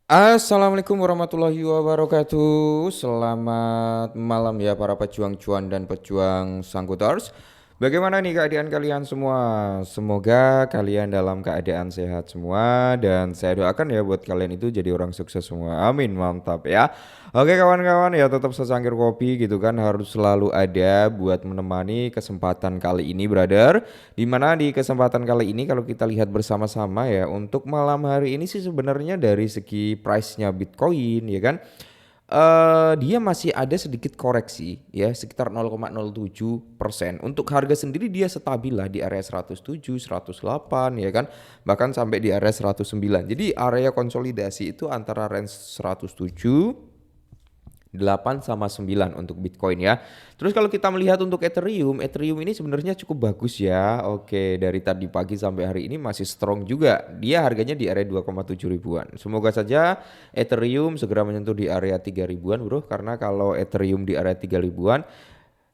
Assalamualaikum warahmatullahi wabarakatuh. Selamat malam ya para pejuang cuan dan pejuang sangkuters. Bagaimana nih keadaan kalian semua? Semoga kalian dalam keadaan sehat semua dan saya doakan ya buat kalian itu jadi orang sukses semua. Amin, mantap ya. Oke kawan-kawan ya tetap secangkir kopi gitu kan harus selalu ada buat menemani kesempatan kali ini brother. Dimana di kesempatan kali ini kalau kita lihat bersama-sama ya untuk malam hari ini sih sebenarnya dari segi price-nya Bitcoin ya kan dia masih ada sedikit koreksi ya sekitar 0,07%. Untuk harga sendiri dia stabil lah di area 107, 108 ya kan bahkan sampai di area 109. Jadi area konsolidasi itu antara range 107 8 sama 9 untuk Bitcoin ya. Terus kalau kita melihat untuk Ethereum, Ethereum ini sebenarnya cukup bagus ya. Oke, dari tadi pagi sampai hari ini masih strong juga. Dia harganya di area 2,7 ribuan. Semoga saja Ethereum segera menyentuh di area 3 ribuan, Bro. Karena kalau Ethereum di area 3 ribuan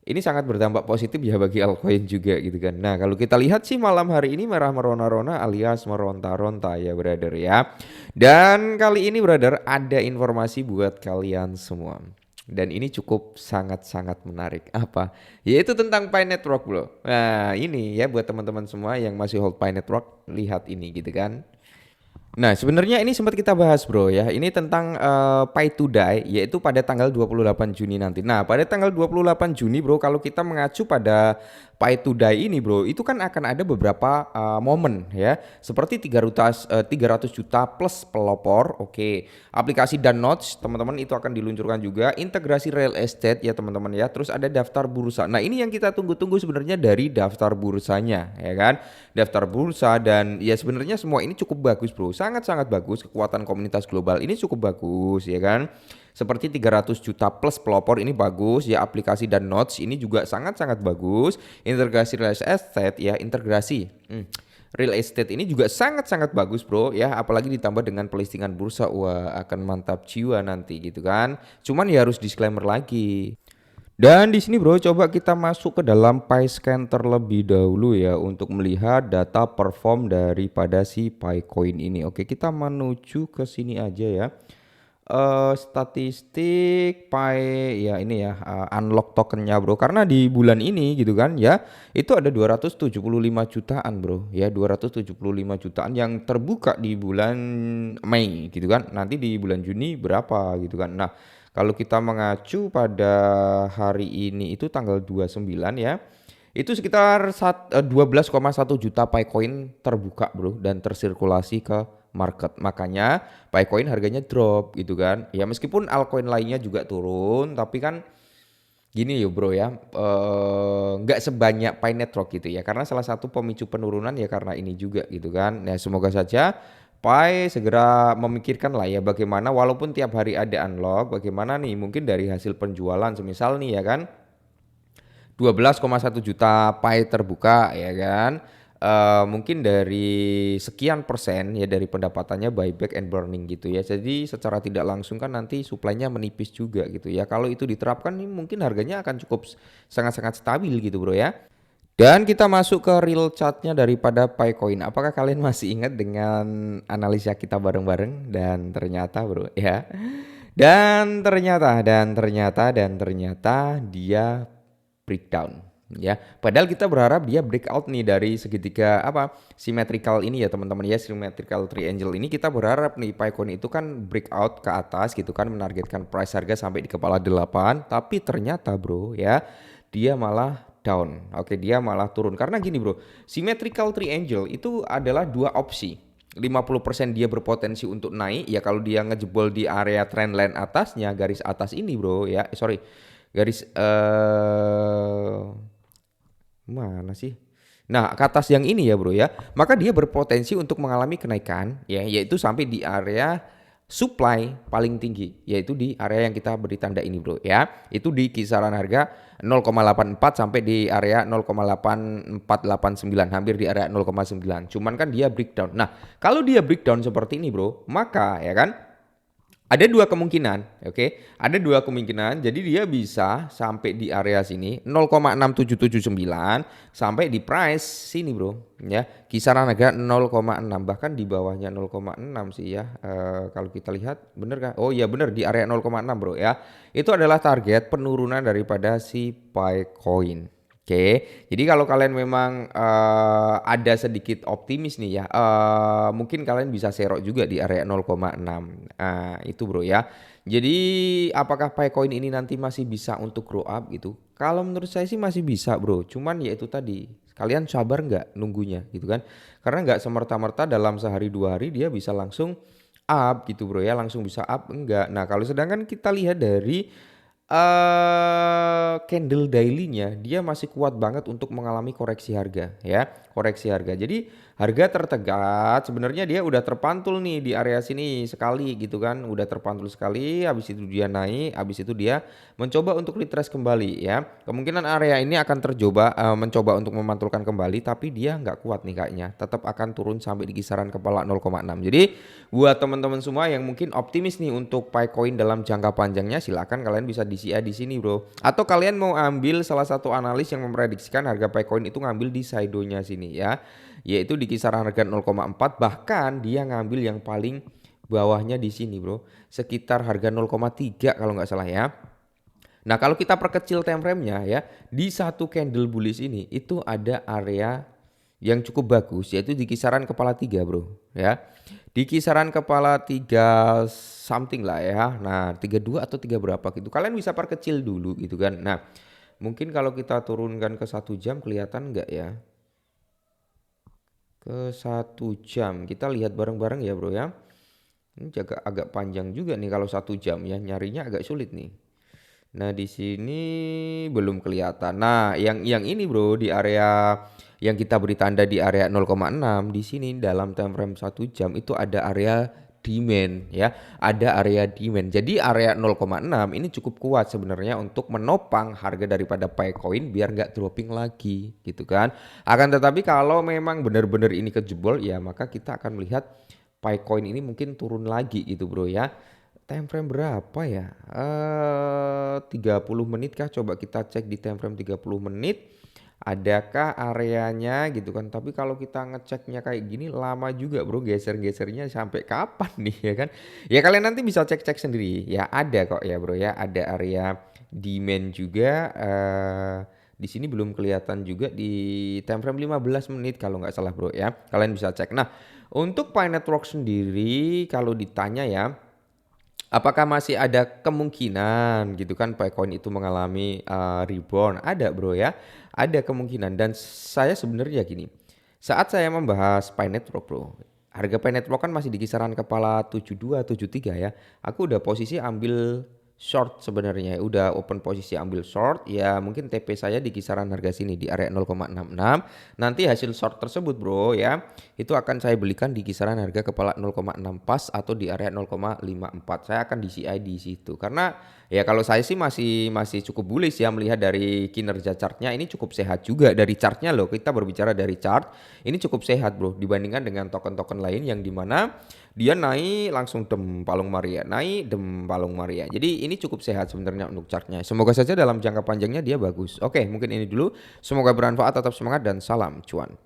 ini sangat berdampak positif ya bagi altcoin juga gitu kan. Nah kalau kita lihat sih malam hari ini merah merona-rona alias meronta-ronta ya brother ya. Dan kali ini brother ada informasi buat kalian semua. Dan ini cukup sangat-sangat menarik. Apa? Yaitu tentang Pi Network bro. Nah ini ya buat teman-teman semua yang masih hold Pi Network, lihat ini gitu kan. Nah, sebenarnya ini sempat kita bahas, Bro ya. Ini tentang Pay to Die yaitu pada tanggal 28 Juni nanti. Nah, pada tanggal 28 Juni, Bro, kalau kita mengacu pada Pay to Die ini, Bro, itu kan akan ada beberapa momen ya. Seperti 300 juta plus pelopor. Oke. Aplikasi dan notes, teman-teman itu akan diluncurkan juga. Integrasi real estate ya, teman-teman ya. Terus ada daftar bursa. Nah, ini yang kita tunggu-tunggu sebenarnya dari daftar bursanya, ya kan? Daftar bursa dan ya sebenarnya semua ini cukup bagus bro, sangat-sangat bagus. Kekuatan komunitas global ini cukup bagus ya kan, seperti 300 juta plus pelopor ini bagus ya. Aplikasi dan notes ini juga sangat-sangat bagus. Integrasi real estate ya, integrasi real estate ini juga sangat-sangat bagus bro ya, apalagi ditambah dengan pelistingan bursa, wah akan mantap jiwa nanti gitu kan. Cuman ya harus disclaimer lagi. Dan di sini bro, coba kita masuk ke dalam PyScan terlebih dahulu ya untuk melihat data perform daripada si PyCoin ini. Oke, kita menuju ke sini aja ya. Statistik Pi ya ini ya, unlock tokennya bro. Karena di bulan ini gitu kan ya, itu ada 275 jutaan bro. Ya 275 jutaan yang terbuka di bulan Mei gitu kan. Nanti di bulan Juni berapa gitu kan. Nah, kalau kita mengacu pada hari ini itu tanggal 29 ya, itu sekitar 12,1 juta Picoin terbuka bro dan tersirkulasi ke market. Makanya Picoin harganya drop gitu kan. Ya meskipun altcoin lainnya juga turun, tapi kan gini yo bro ya, nggak sebanyak Pi Network gitu ya. Karena salah satu pemicu penurunan ya karena ini juga gitu kan. Nah semoga saja Pi segera memikirkan lah ya bagaimana walaupun tiap hari ada unlock, bagaimana nih mungkin dari hasil penjualan semisal nih ya kan 12,1 juta Pi terbuka ya kan. Mungkin dari sekian persen ya dari pendapatannya buyback and burning gitu ya. Jadi secara tidak langsung kan nanti suplainya menipis juga gitu ya. Kalau itu diterapkan nih mungkin harganya akan cukup sangat-sangat stabil gitu bro ya. Dan kita masuk ke real chartnya daripada Picoin. Apakah kalian masih ingat dengan analisa kita bareng-bareng? Dan ternyata bro ya. Dan ternyata dia breakdown ya. Padahal kita berharap dia breakout nih dari segitiga apa symmetrical ini ya teman-teman ya, symmetrical triangle ini kita berharap nih Picoin itu kan breakout ke atas gitu kan, menargetkan price harga sampai di kepala 8, tapi ternyata bro ya dia malah down. Oke, dia malah turun karena gini bro, symmetrical triangle itu adalah dua opsi. 50% dia berpotensi untuk naik ya kalau dia ngejebol di area trendline atasnya, garis atas ini bro ya. Sorry, garis mana sih? Nah, ke atas yang ini ya, Bro ya. Maka dia berpotensi untuk mengalami kenaikan ya, yaitu sampai di area supply paling tinggi, yaitu di area yang kita beri tanda ini, Bro ya. Itu di kisaran harga 0,84 sampai di area 0,8489, hampir di area 0,9. Cuman kan dia breakdown. Nah, kalau dia breakdown seperti ini, Bro, maka ya kan Ada dua kemungkinan, oke? Ada dua kemungkinan. Jadi dia bisa sampai di area sini 0,6779 sampai di price sini, Bro. Ya, kisaran harga 0,6 bahkan di bawahnya 0,6 sih ya. Kalau kita lihat bener kan? Oh iya bener di area 0,6, Bro ya. Itu adalah target penurunan daripada si Picoin. Oke, jadi kalau kalian memang ada sedikit optimis nih ya, mungkin kalian bisa serok juga di area 0,6. Itu bro ya. Jadi apakah Picoin ini nanti masih bisa untuk grow up gitu? Kalau menurut saya sih masih bisa bro. Cuman ya itu tadi, kalian sabar nggak nunggunya gitu kan? Karena nggak semerta-merta dalam sehari dua hari dia bisa langsung up gitu bro ya, langsung bisa up enggak. Nah kalau sedangkan kita lihat dari candle daily-nya dia masih kuat banget untuk mengalami koreksi harga ya, koreksi harga. Jadi harga tertegat sebenarnya dia udah terpantul nih di area sini sekali gitu kan, udah terpantul sekali, habis itu dia naik, habis itu dia mencoba untuk retrace kembali ya. Kemungkinan area ini akan mencoba untuk memantulkan kembali tapi dia nggak kuat nih kayaknya, tetap akan turun sampai di kisaran kepala 0,6. Jadi buat teman-teman semua yang mungkin optimis nih untuk Picoin dalam jangka panjangnya, silakan kalian bisa DCA di sini bro. Atau kalian mau ambil salah satu analis yang memprediksikan harga Picoin itu ngambil di sidonya sini ya, yaitu di kisaran harga 0,4, bahkan dia ngambil yang paling bawahnya di sini bro, sekitar harga 0,3 kalau nggak salah ya. Nah kalau kita perkecil time frame-nya ya, di satu candle bullish ini itu ada area yang cukup bagus yaitu di kisaran kepala 3 bro ya. Di kisaran kepala 3 something lah ya. Nah 32 atau 3 berapa gitu. Kalian bisa perkecil dulu gitu kan. Nah mungkin kalau kita turunkan ke 1 jam kelihatan nggak ya? Ke 1 jam kita lihat bareng-bareng ya bro ya. Ini agak panjang juga nih kalau 1 jam ya, nyarinya agak sulit nih. Nah, di sini belum kelihatan. Nah, yang ini bro di area yang kita beri tanda di area 0,6 di sini dalam time frame 1 jam itu ada area demand ya, ada area demand. Jadi area 0,6 ini cukup kuat sebenarnya untuk menopang harga daripada Picoin biar nggak dropping lagi gitu kan. Akan tetapi kalau memang benar-benar ini kejebol ya maka kita akan melihat Picoin ini mungkin turun lagi gitu bro ya. Time frame berapa ya? 30 menit kah? Coba kita cek di time frame 30 menit. Adakah areanya gitu kan? Tapi kalau kita ngeceknya kayak gini lama juga bro, geser-gesernya sampai kapan nih ya kan? Ya kalian nanti bisa cek-cek sendiri. Ya ada kok ya bro ya, ada area demand juga. Di sini belum kelihatan juga di time frame 15 menit kalau nggak salah bro ya. Kalian bisa cek. Nah untuk Pi Network sendiri kalau ditanya ya, apakah masih ada kemungkinan gitu kan Picoin itu mengalami rebound? Ada bro ya, ada kemungkinan. Dan saya sebenarnya gini, saat saya membahas Pi Network bro, harga Pi Network kan masih di kisaran kepala 72, 73 ya. Aku udah posisi ambil short sebenarnya, udah open posisi ambil short ya, mungkin TP saya di kisaran harga sini di area 0,66. Nanti hasil short tersebut bro ya itu akan saya belikan di kisaran harga kepala 0,6 pas atau di area 0,54. Saya akan DCI di situ karena ya kalau saya sih masih cukup bullish ya, melihat dari kinerja chartnya ini cukup sehat juga. Dari chartnya loh, kita berbicara dari chart ini cukup sehat bro dibandingkan dengan token-token lain yang dimana dia naik langsung dem palung Maria, naik dem palung Maria. Jadi ini cukup sehat sebenarnya untuk chartnya. Semoga saja dalam jangka panjangnya dia bagus. Oke, mungkin ini dulu. Semoga bermanfaat, tetap semangat dan salam cuan.